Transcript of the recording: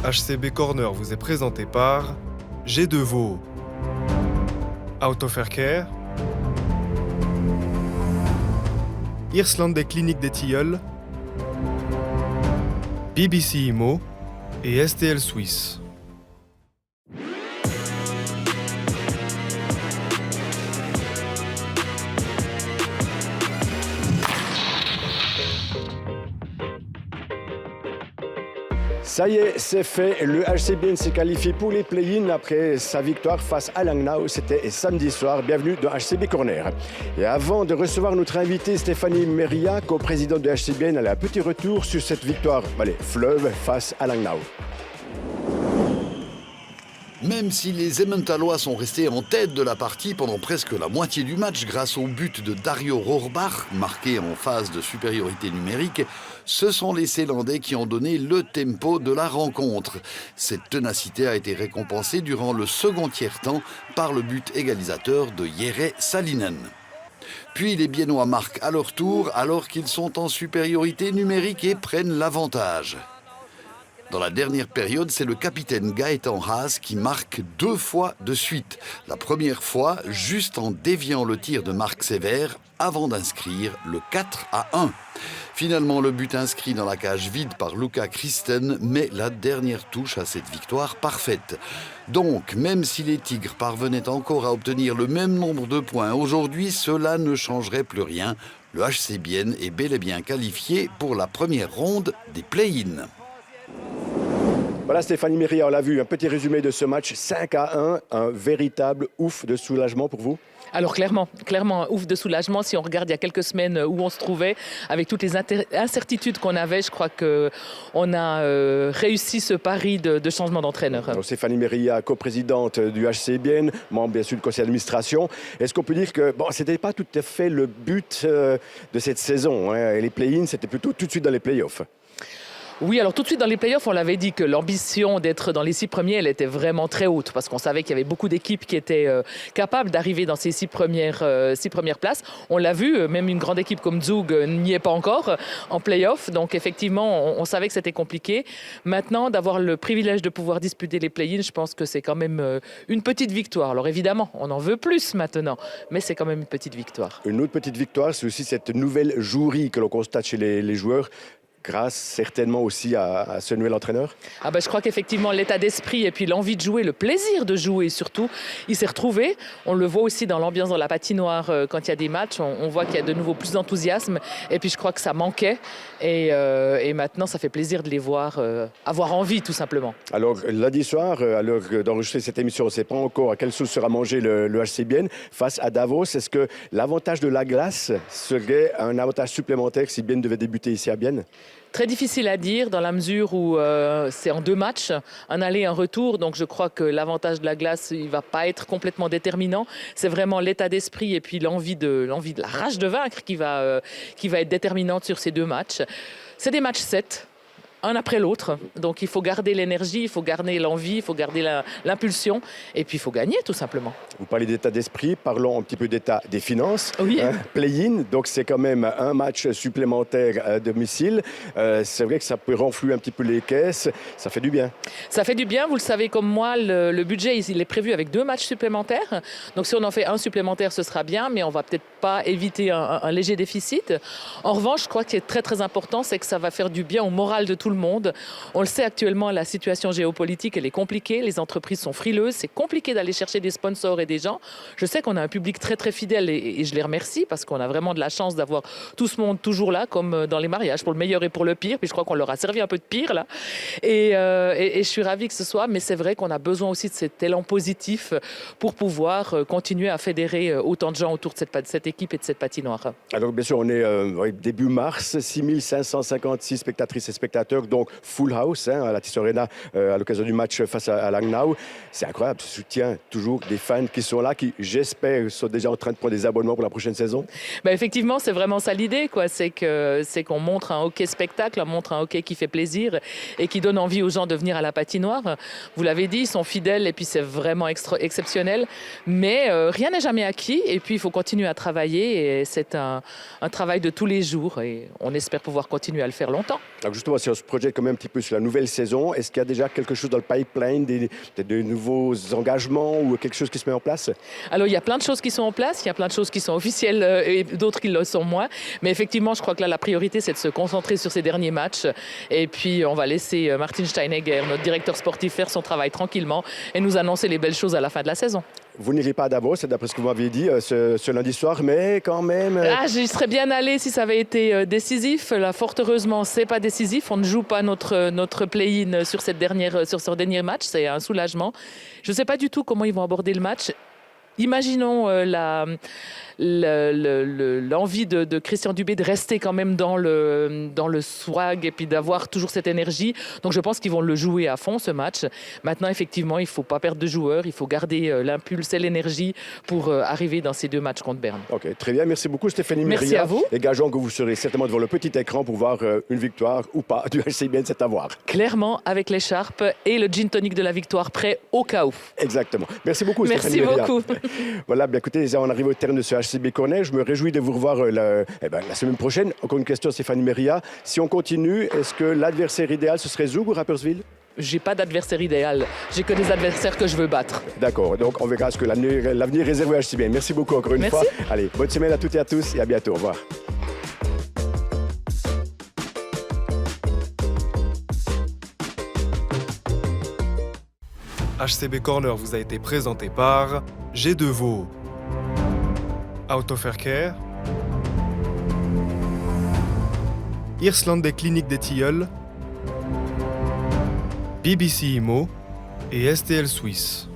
HCB Corner vous est présenté par G2 Vaud, Autofaircare, Irsland des Cliniques des Tilleuls, BBC Imo et STL Suisse. Ça y est, c'est fait. Le HCBN s'est qualifié pour les play-ins après sa victoire face à Langnau. C'était samedi soir. Bienvenue dans HCB Corner. Et avant de recevoir notre invitée Stéphanie Meria, co-présidente de HCBN, elle a un petit retour sur cette victoire, fleuve face à Langnau. Même si les Emmentalois sont restés en tête de la partie pendant presque la moitié du match grâce au but de Dario Rohrbach, marqué en phase de supériorité numérique, ce sont les Zélandais qui ont donné le tempo de la rencontre. Cette ténacité a été récompensée durant le second tiers-temps par le but égalisateur de Jere Salinen. Puis les Biennois marquent à leur tour alors qu'ils sont en supériorité numérique et prennent l'avantage. Dans la dernière période, c'est le capitaine Gaëtan Haas qui marque 2 fois de suite. La première fois, juste en déviant le tir de Marc Sévère avant d'inscrire le 4-1. Finalement, le but inscrit dans la cage vide par Luca Christen met la dernière touche à cette victoire parfaite. Donc, même si les Tigres parvenaient encore à obtenir le même nombre de points aujourd'hui, cela ne changerait plus rien. Le HCBN est bel et bien qualifié pour la première ronde des play-ins. Voilà Stéphanie Meria, on l'a vu, un petit résumé de ce match 5-1, un véritable ouf de soulagement pour vous? Alors clairement, un ouf de soulagement. Si on regarde il y a quelques semaines où on se trouvait, avec toutes les incertitudes qu'on avait, je crois qu'on a réussi ce pari de changement d'entraîneur. Alors, Stéphanie Meria, coprésidente du HCBN, membre bien sûr du conseil d'administration. Est-ce qu'on peut dire que ce n'était pas tout à fait le but de cette saison, hein? Et les play-ins, c'était plutôt tout de suite dans les play-offs? Oui, alors tout de suite dans les playoffs, on l'avait dit que l'ambition d'être dans les 6 premiers, elle était vraiment très haute parce qu'on savait qu'il y avait beaucoup d'équipes qui étaient capables d'arriver dans ces 6 premières places. On l'a vu, même une grande équipe comme Zug n'y est pas encore en playoffs. Donc effectivement, on savait que c'était compliqué. Maintenant, d'avoir le privilège de pouvoir disputer les play-ins, je pense que c'est quand même une petite victoire. Alors évidemment, on en veut plus maintenant, mais c'est quand même une petite victoire. Une autre petite victoire, c'est aussi cette nouvelle jouerie que l'on constate chez les joueurs, grâce certainement aussi à ce nouvel entraîneur? Je crois qu'effectivement, l'état d'esprit et puis l'envie de jouer, le plaisir de jouer surtout, il s'est retrouvé. On le voit aussi dans l'ambiance dans la patinoire quand il y a des matchs. On voit qu'il y a de nouveau plus d'enthousiasme. Et puis je crois que ça manquait. Et maintenant, ça fait plaisir de les voir avoir envie, tout simplement. Alors, lundi soir, à l'heure d'enregistrer cette émission, on ne sait pas encore à quelle sauce sera mangé le HCBN face à Davos. Est-ce que l'avantage de la glace serait un avantage supplémentaire si Bienne devait débuter ici à Bienne? Très difficile à dire dans la mesure où c'est en 2 matchs, un aller, un retour. Donc je crois que l'avantage de la glace, il ne va pas être complètement déterminant. C'est vraiment l'état d'esprit et puis l'envie de la rage de vaincre qui va être déterminante sur ces 2 matchs. C'est des matchs 7. Un après l'autre. Donc il faut garder l'énergie, il faut garder l'envie, il faut garder l'impulsion et puis il faut gagner tout simplement. Vous parlez d'état d'esprit, parlons un petit peu d'état des finances. Oui. Play-in, donc c'est quand même un match supplémentaire à domicile. C'est vrai que ça peut renflouer un petit peu les caisses, ça fait du bien. Ça fait du bien, vous le savez comme moi, le budget il est prévu avec 2 matchs supplémentaires. Donc si on en fait un supplémentaire, ce sera bien, mais on va peut-être pas éviter un léger déficit. En revanche, je crois que ce qui est très très important, c'est que ça va faire du bien au moral de tout le monde. On le sait actuellement, la situation géopolitique, elle est compliquée. Les entreprises sont frileuses. C'est compliqué d'aller chercher des sponsors et des gens. Je sais qu'on a un public très, très fidèle et je les remercie parce qu'on a vraiment de la chance d'avoir tout ce monde toujours là, comme dans les mariages, pour le meilleur et pour le pire. Puis je crois qu'on leur a servi un peu de pire, là. Et je suis ravie que ce soit. Mais c'est vrai qu'on a besoin aussi de cet élan positif pour pouvoir continuer à fédérer autant de gens autour de cette équipe et de cette patinoire. Alors, bien sûr, on est début mars, 6556 spectatrices et spectateurs. Donc, full house à la Tissot Arena à l'occasion du match face à Langnau. C'est incroyable, ce soutien toujours des fans qui sont là, qui, j'espère, sont déjà en train de prendre des abonnements pour la prochaine saison. Effectivement, c'est vraiment ça l'idée, quoi. C'est qu'on montre un hockey spectacle, on montre un hockey qui fait plaisir et qui donne envie aux gens de venir à la patinoire. Vous l'avez dit, ils sont fidèles et puis c'est vraiment exceptionnel. Mais rien n'est jamais acquis et puis il faut continuer à travailler et c'est un travail de tous les jours et on espère pouvoir continuer à le faire longtemps. Alors justement, si on se projette quand même un petit peu sur la nouvelle saison, est-ce qu'il y a déjà quelque chose dans le pipeline, peut-être de nouveaux engagements ou quelque chose qui se met en place? Alors, il y a plein de choses qui sont en place, il y a plein de choses qui sont officielles et d'autres qui le sont moins. Mais effectivement, je crois que là, la priorité, c'est de se concentrer sur ces derniers matchs. Et puis, on va laisser Martin Steinegger, notre directeur sportif, faire son travail tranquillement et nous annoncer les belles choses à la fin de la saison. Vous n'irez pas à Davos, c'est d'après ce que vous m'aviez dit ce lundi soir, mais quand même... J'y serais bien allé si ça avait été décisif. Là, fort heureusement, c'est pas décisif. On ne joue pas notre play-in sur ce dernier match. C'est un soulagement. Je ne sais pas du tout comment ils vont aborder le match. Imaginons l'envie de Christian Dubé de rester quand même dans le swag et puis d'avoir toujours cette énergie. Donc je pense qu'ils vont le jouer à fond ce match. Maintenant, effectivement, il ne faut pas perdre de joueurs. Il faut garder l'impulse et l'énergie pour arriver dans ces 2 matchs contre Berne. OK, très bien. Merci beaucoup, Stéphanie Méria. Merci à vous. Et gageons que vous serez certainement devant le petit écran pour voir une victoire ou pas du HC Bienne, c'est à voir. Clairement, avec l'écharpe et le gin tonic de la victoire prêt au cas où. Exactement. Merci beaucoup, Merci Stéphanie Méria. beaucoup. Voilà, bien écoutez, on arrive au terme de ce HCB Corner. Je me réjouis de vous revoir la semaine prochaine. Encore une question, Stéphanie Méria. Si on continue, est-ce que l'adversaire idéal, ce serait Zug ou Rapperswil? J'ai pas d'adversaire idéal. J'ai que des adversaires que je veux battre. D'accord. Donc, on verra ce que l'avenir réserve au HCB. Merci beaucoup encore une fois. Allez, bonne semaine à toutes et à tous et à bientôt. Au revoir. HCB Corner vous a été présenté par G2 Vaud, Autofaircare, Irsland des Cliniques des Tilleuls, BBC Immo et STL Suisse.